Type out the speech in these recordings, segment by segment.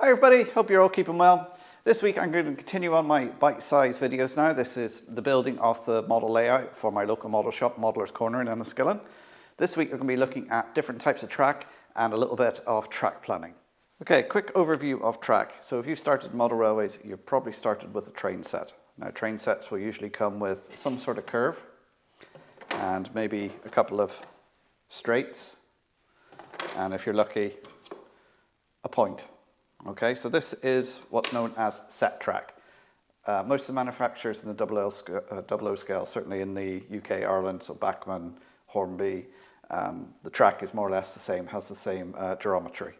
Hi everybody, hope you're all keeping well. This week I'm going to continue on my bite-sized videos now. This is the building of the model layout for my local model shop, Modeller's Corner in Enniskillen. This week we're going to be looking at different types of track and a little bit of track planning. Okay, quick overview of track. So if you started model railways, you probably started with a train set. Now train sets will usually come with some sort of curve and maybe a couple of straights, and if you're lucky, a point. Okay, so this is what's known as set track. Most of the manufacturers in the double O scale, certainly in the UK, Ireland, so Bachmann, Hornby, the track is more or less the same, has the same geometry.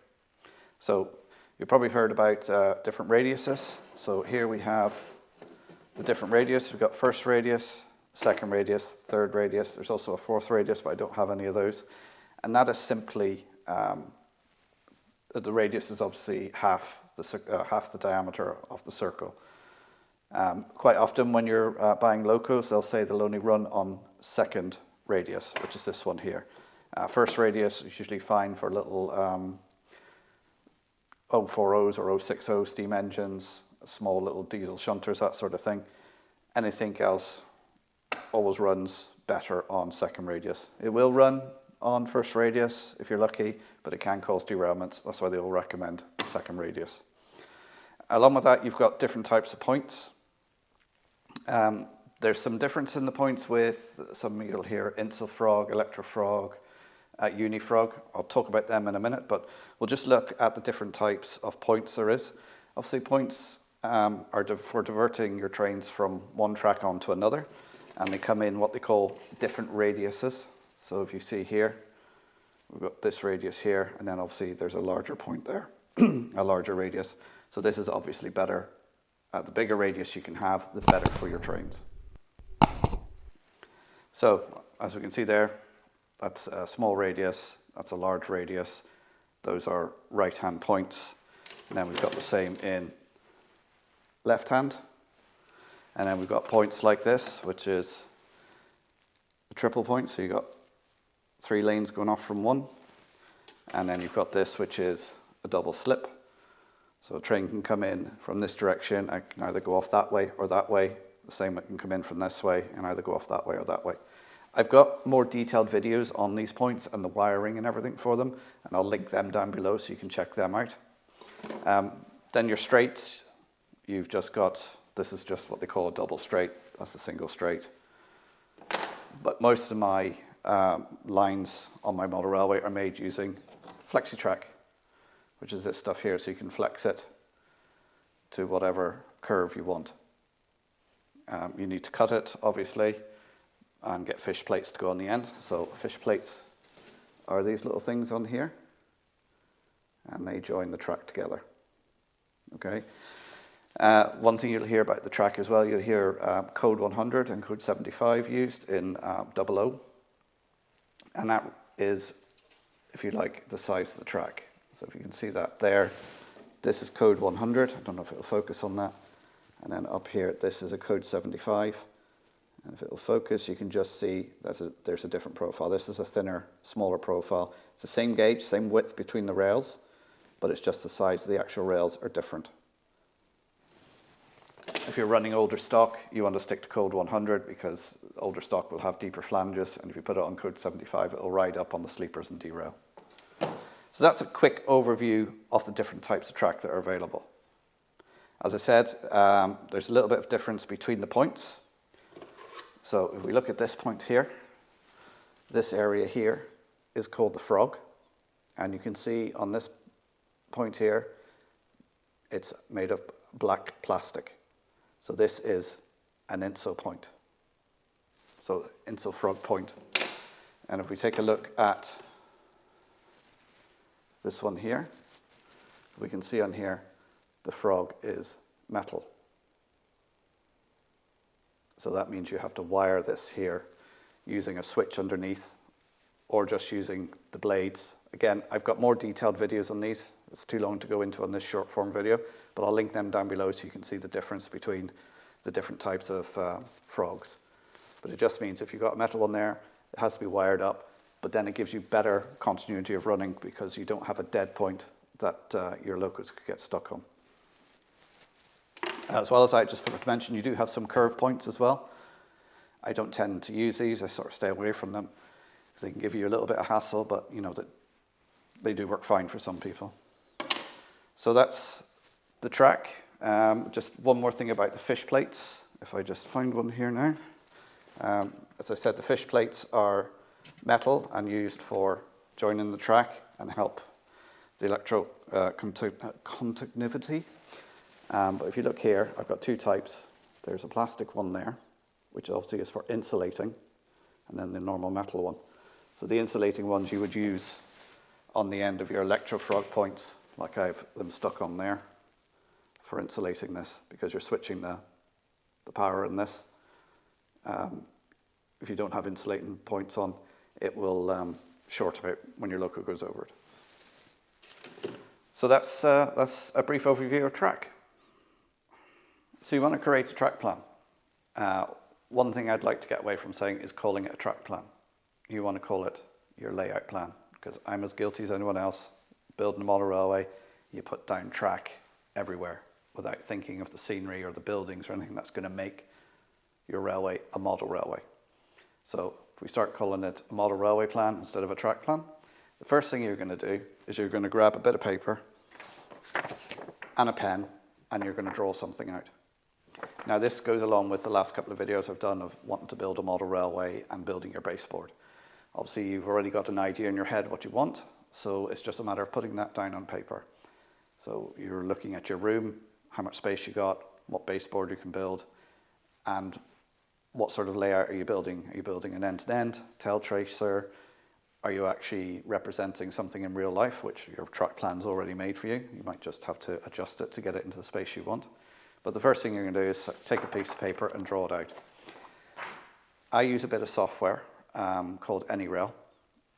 So you've probably heard about different radiuses. So here we have the different radius. We've got first radius, second radius, third radius. There's also a fourth radius, but I don't have any of those. And that is simply the radius is obviously half the diameter of the circle. Quite often when you're buying locos, they'll say they'll only run on second radius, which is this one here. First radius is usually fine for little 040s or 060 steam engines, small little diesel shunters, that sort of thing. Anything else always runs better on second radius. It will run on first radius if you're lucky, but it can cause derailments. That's why they all recommend second radius. Along with that, you've got different types of points. There's some difference in the points with some you'll hear Insulfrog, Electrofrog, Unifrog. I'll talk about them in a minute, but we'll just look at the different types of points there is. Obviously points are for diverting your trains from one track onto another, and they come in what they call different radiuses. So if you see here, we've got this radius here, and then obviously there's a larger point there, a larger radius. So this is obviously better. The bigger radius you can have, the better for your trains. So as we can see there, that's a small radius, that's a large radius. Those are right-hand points. And then we've got the same in left-hand. And then we've got points like this, which is a triple point. So you've got 3 lanes going off from one, and then you've got this, which is a double slip. So a train can come in from this direction, I can either go off that way or that way. The same, it can come in from this way and either go off that way or that way. I've got more detailed videos on these points and the wiring and everything for them, and I'll link them down below so you can check them out. Then your straights, you've just got, this is just what they call a double straight, that's a single straight. But most of my lines on my model railway are made using FlexiTrack, which is this stuff here, so you can flex it to whatever curve you want. You need to cut it, obviously, and get fish plates to go on the end. So fish plates are these little things on here, and they join the track together. Okay. One thing you'll hear about the track as well, you'll hear code 100 and code 75 used in double O. And that is, if you like, the size of the track. So if you can see that there, this is code 100. I don't know if it'll focus on that. And then up here, this is a code 75. And if it'll focus, you can just see there's a different profile. This is a thinner, smaller profile. It's the same gauge, same width between the rails, but it's just the size of the actual rails are different. If you're running older stock, you want to stick to code 100 because older stock will have deeper flanges, and if you put it on code 75, it'll ride up on the sleepers and derail. So that's a quick overview of the different types of track that are available. As I said, there's a little bit of difference between the points. So if we look at this point here, this area here is called the frog, and you can see on this point here, it's made of black plastic. So this is an Insul point, so Insulfrog point. And if we take a look at this one here, we can see on here the frog is metal. So that means you have to wire this here using a switch underneath or just using the blades. Again, I've got more detailed videos on these. It's too long to go into on this short form video, but I'll link them down below so you can see the difference between the different types of frogs. But it just means if you've got a metal one there, it has to be wired up, but then it gives you better continuity of running because you don't have a dead point that your locos could get stuck on. As well as I just forgot to mention, you do have some curve points as well. I don't tend to use these, I sort of stay away from them because they can give you a little bit of hassle, but you know that they do work fine for some people. So that's the track. Just one more thing about the fish plates, if I just find one here now. As I said, the fish plates are metal and used for joining the track and help the electro conductivity. But if you look here, I've got two types. There's a plastic one there, which obviously is for insulating, and then the normal metal one. So the insulating ones you would use on the end of your Electrofrog points, like I have them stuck on there, for insulating this, because you're switching the power in this. If you don't have insulating points on, it will short out when your loco goes over it. So that's a brief overview of track. So you want to create a track plan. One thing I'd like to get away from saying is calling it a track plan. You want to call it your layout plan, because I'm as guilty as anyone else. Building a model railway, you put down track everywhere without thinking of the scenery or the buildings or anything that's going to make your railway a model railway. So if we start calling it a model railway plan instead of a track plan, the first thing you're going to do is you're going to grab a bit of paper and a pen and you're going to draw something out. Now this goes along with the last couple of videos I've done of wanting to build a model railway and building your baseboard. Obviously you've already got an idea in your head what you want, so it's just a matter of putting that down on paper. So you're looking at your room, how much space you got, what baseboard you can build, and what sort of layout are you building? Are you building an end-to-end, tail tracer? Are you actually representing something in real life, which your track plan's already made for you? You might just have to adjust it to get it into the space you want. But the first thing you're going to do is take a piece of paper and draw it out. I use a bit of software called AnyRail,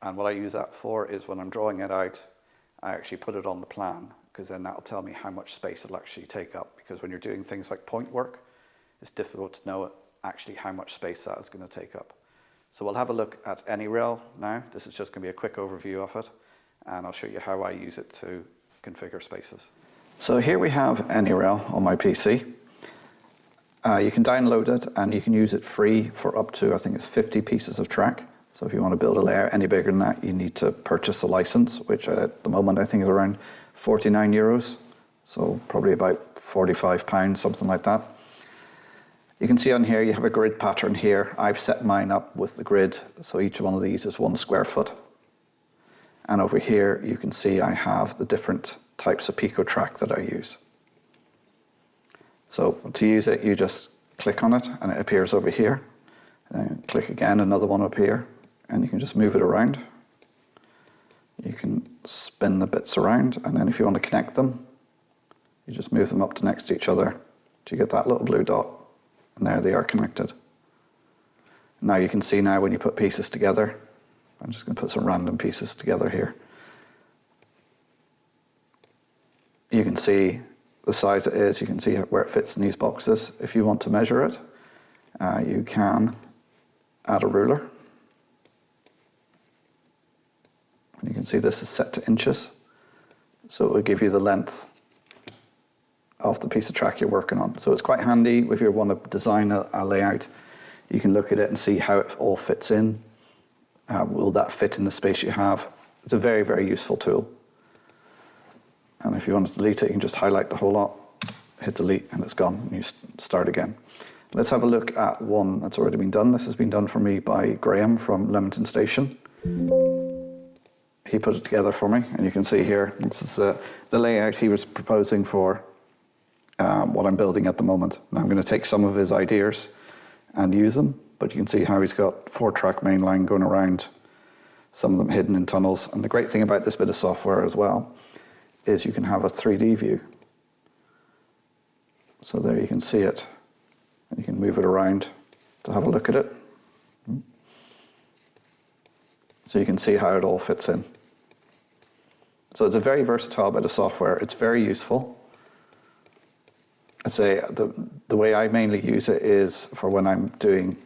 and what I use that for is when I'm drawing it out, I actually put it on the plan, because then that'll tell me how much space it'll actually take up. Because when you're doing things like point work, it's difficult to know actually how much space that is going to take up. So we'll have a look at AnyRail now. This is just going to be a quick overview of it, and I'll show you how I use it to configure spaces. So here we have AnyRail on my PC. You can download it and you can use it free for up to, I think it's 50 pieces of track. So if you want to build a layout any bigger than that, you need to purchase a license, which at the moment I think is around 49 euros. So probably about £45, something like that. You can see on here you have a grid pattern here. I've set mine up with the grid, so each one of these is 1 square foot. And over here you can see I have the different types of pico track that I use. So to use it, you just click on it and it appears over here. And click again, another one up here, and you can just move it around. You can spin the bits around, and then if you want to connect them, you just move them up to next to each other to get that little blue dot, and there they are connected. Now you can see now when you put pieces together, I'm just going to put some random pieces together here. You can see the size it is, you can see where it fits in these boxes. If you want to measure it, you can add a ruler. And you can see this is set to inches, so it will give you the length of the piece of track you're working on. So it's quite handy if you want to design a layout. You can look at it and see how it all fits in. Will that fit in the space you have? It's a very, very useful tool. And if you want to delete it, you can just highlight the whole lot, hit delete, and it's gone, and you start again. Let's have a look at one that's already been done. This has been done for me by Graham from Lemington Station. He put it together for me, and you can see here, this is the layout he was proposing for what I'm building at the moment. Now I'm going to take some of his ideas and use them, but you can see how he's got 4-track main line going around, some of them hidden in tunnels. And the great thing about this bit of software as well is you can have a 3D view. So there you can see it, and you can move it around to have a look at it. So you can see how it all fits in. So it's a very versatile bit of software. It's very useful. I'd say the way I mainly use it is for when I'm doing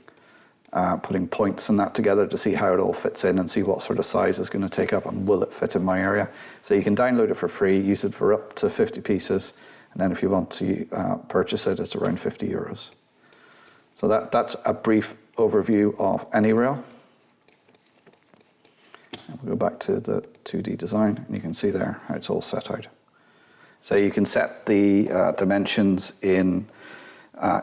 putting points and that together to see how it all fits in and see what sort of size it's going to take up and will it fit in my area. So you can download it for free, use it for up to 50 pieces, and then if you want to purchase it, it's around €50. So that's a brief overview of AnyRail. And we'll go back to the 2D design, and you can see there how it's all set out. So you can set the dimensions in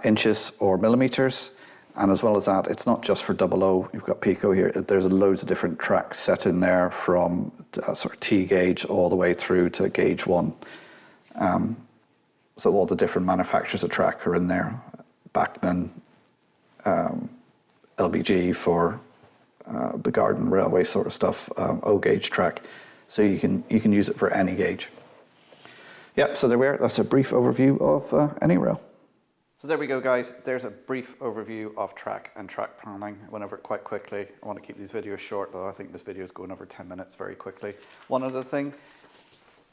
inches or millimeters, and as well as that, it's not just for 00, you've got Pico here, there's loads of different tracks set in there from sort of T gauge all the way through to gauge 1. So all the different manufacturers of track are in there. Bachmann, LBG for the garden railway sort of stuff, O gauge track. So you can use it for any gauge. Yep, so there we are. That's a brief overview of AnyRail. So there we go, guys. There's a brief overview of track and track planning. I went over it quite quickly. I want to keep these videos short, though I think this video is going over 10 minutes very quickly. One other thing,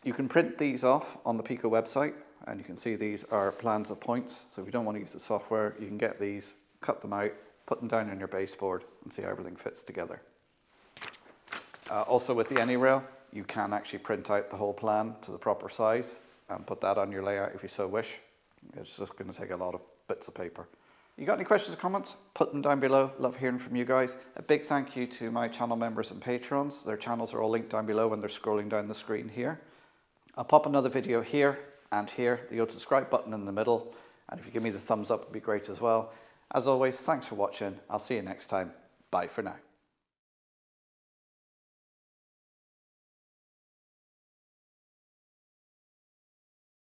you can print these off on the Pico website, and you can see these are plans of points. So if you don't want to use the software, you can get these, cut them out, put them down on your baseboard, and see how everything fits together. Also with the AnyRail, you can actually print out the whole plan to the proper size and put that on your layout if you so wish. It's just going to take a lot of bits of paper. You got any questions or comments? Put them down below. Love hearing from you guys. A big thank you to my channel members and patrons. Their channels are all linked down below when they're scrolling down the screen here. I'll pop another video here and here. The old subscribe button in the middle. And if you give me the thumbs up, it'd be great as well. As always, thanks for watching. I'll see you next time. Bye for now.